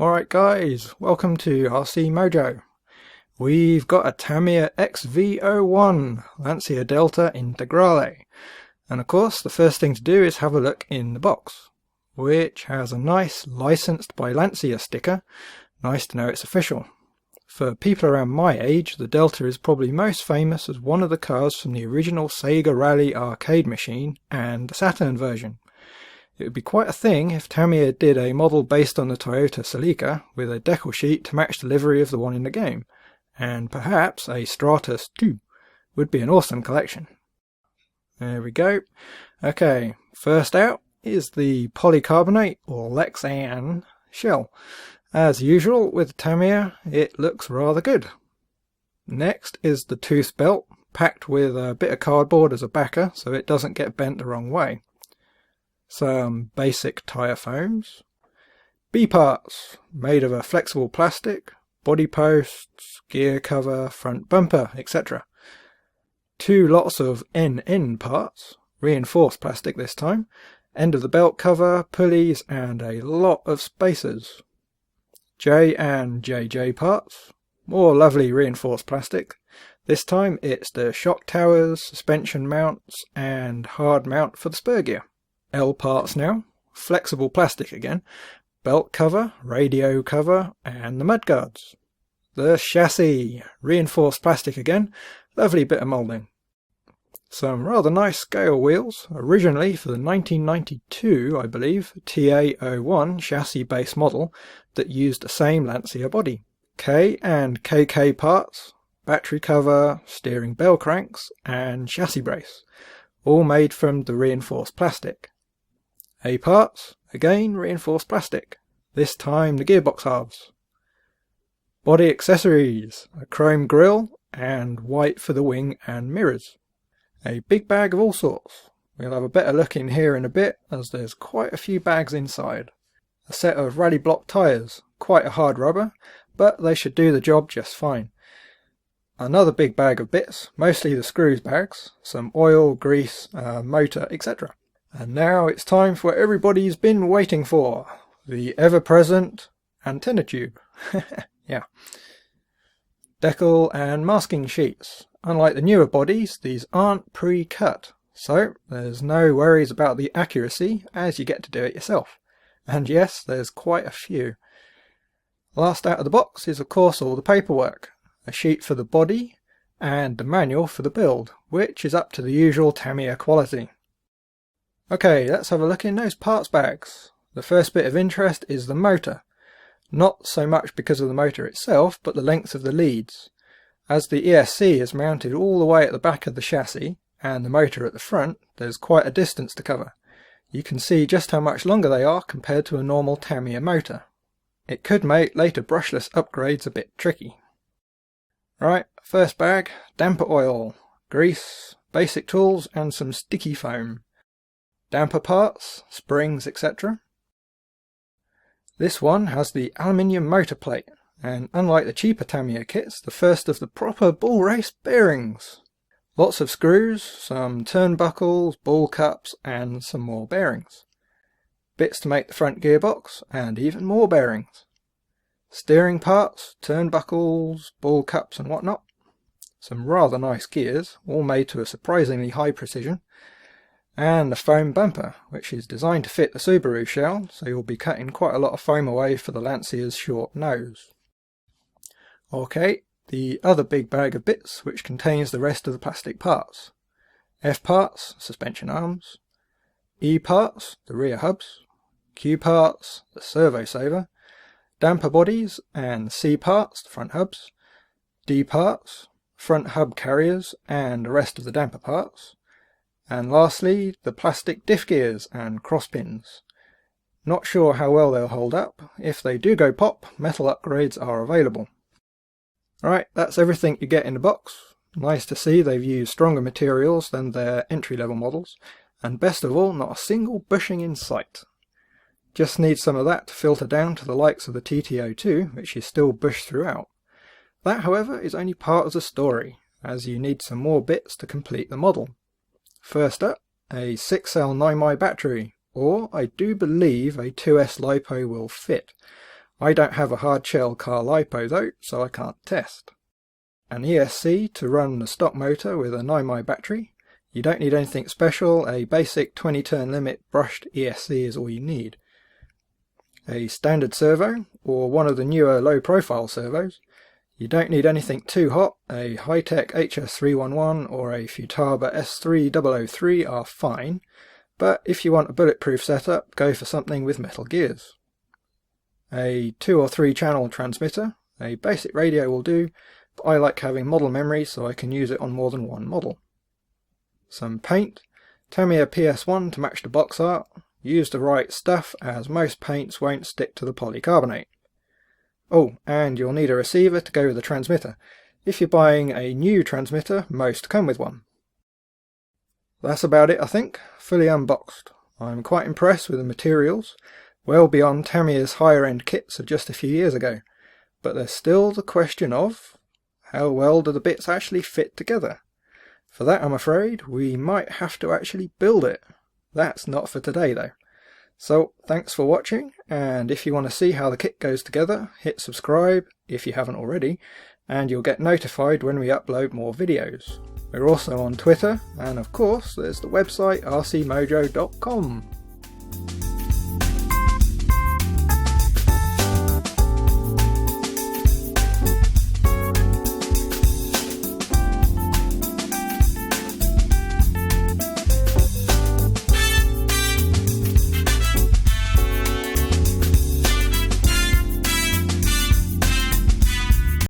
Alright guys, welcome to RC Mojo. We've got a Tamiya XV-01 Lancia Delta Integrale. And of course the first thing to do is have a look in the box, which has a nice licensed by Lancia sticker. Nice to know it's official. For people around my age, the Delta is probably most famous as one of the cars from the original Sega Rally arcade machine and the Saturn version. It would be quite a thing if Tamiya did a model based on the Toyota Celica with a decal sheet to match the livery of the one in the game, and perhaps a Stratus too. Would be an awesome collection. There we go. Okay, first out is the polycarbonate or Lexan shell. As usual with Tamiya, it looks rather good. Next is the tooth belt, packed with a bit of cardboard as a backer so it doesn't get bent the wrong way. Some basic tyre foams, B-parts made of a flexible plastic, body posts, gear cover, front bumper, etc. 2 lots of NN parts, reinforced plastic this time, end of the belt cover, pulleys and a lot of spacers. J and JJ parts, more lovely reinforced plastic. This time it's the shock towers, suspension mounts and hard mount for the spur gear. L parts now, flexible plastic again, belt cover, radio cover and the mudguards. The chassis, reinforced plastic again, lovely bit of moulding. Some rather nice scale wheels, originally for the 1992, I believe, TA-01 chassis base model that used the same Lancia body. K and KK parts, battery cover, steering bell cranks and chassis brace, all made from the reinforced plastic. A parts, again reinforced plastic, this time the gearbox halves. Body accessories, a chrome grille and white for the wing and mirrors. A big bag of all sorts. We'll have a better look in here in a bit as there's quite a few bags inside. A set of rally block tyres, quite a hard rubber, but they should do the job just fine. Another big bag of bits, mostly the screws bags, some oil, grease, motor, etc. And now it's time for what everybody's been waiting for, the ever-present antenna tube. Yeah. Decal and masking sheets. Unlike the newer bodies, these aren't pre-cut, so there's no worries about the accuracy as you get to do it yourself. And yes, there's quite a few. Last out of the box is of course all the paperwork, a sheet for the body and the manual for the build, which is up to the usual Tamiya quality. Okay, let's have a look in those parts bags. The first bit of interest is the motor. Not so much because of the motor itself, but the length of the leads. As the ESC is mounted all the way at the back of the chassis, and the motor at the front, there's quite a distance to cover. You can see just how much longer they are compared to a normal Tamiya motor. It could make later brushless upgrades a bit tricky. Right, first bag, damper oil, grease, basic tools and some sticky foam. Damper parts, springs, etc. This one has the aluminium motor plate, and unlike the cheaper Tamiya kits, the first of the proper bull race bearings. Lots of screws, some turnbuckles, ball cups and some more bearings. Bits to make the front gearbox and even more bearings. Steering parts, turnbuckles, ball cups and whatnot. Some rather nice gears, all made to a surprisingly high precision. And the foam bumper, which is designed to fit the Subaru shell, so you'll be cutting quite a lot of foam away for the Lancia's short nose. Okay, the other big bag of bits, which contains the rest of the plastic parts. F parts, suspension arms. E parts, the rear hubs. Q parts, the servo saver. Damper bodies and C parts, the front hubs. D parts, front hub carriers and the rest of the damper parts. And lastly, the plastic diff gears and cross pins. Not sure how well they'll hold up. If they do go pop, metal upgrades are available. Alright, that's everything you get in the box. Nice to see they've used stronger materials than their entry-level models. And best of all, not a single bushing in sight. Just need some of that to filter down to the likes of the TT-02, which is still bushed throughout. That, however, is only part of the story, as you need some more bits to complete the model. First up, a 6-cell 9mAh battery, or I do believe a 2S LiPo will fit. I don't have a hard shell car LiPo though, so I can't test. An ESC to run the stock motor with a 9mAh battery. You don't need anything special, a basic 20 turn limit brushed ESC is all you need. A standard servo, or one of the newer low profile servos. You don't need anything too hot, a high-tech HS-311 or a Futaba S3003 are fine, but if you want a bulletproof setup, go for something with metal gears. A 2 or 3 channel transmitter, a basic radio will do, but I like having model memory so I can use it on more than one model. Some paint, Tamiya PS1 to match the box art. Use the right stuff as most paints won't stick to the polycarbonate. Oh, and you'll need a receiver to go with the transmitter. If you're buying a new transmitter, most come with one. That's about it, I think, fully unboxed. I'm quite impressed with the materials, well beyond Tamiya's higher end kits of just a few years ago. But there's still the question of, how well do the bits actually fit together? For that, I'm afraid, we might have to actually build it. That's not for today though. So, thanks for watching, and if you want to see how the kit goes together, hit subscribe if you haven't already, and you'll get notified when we upload more videos. We're also on Twitter, and of course there's the website rcmojo.com.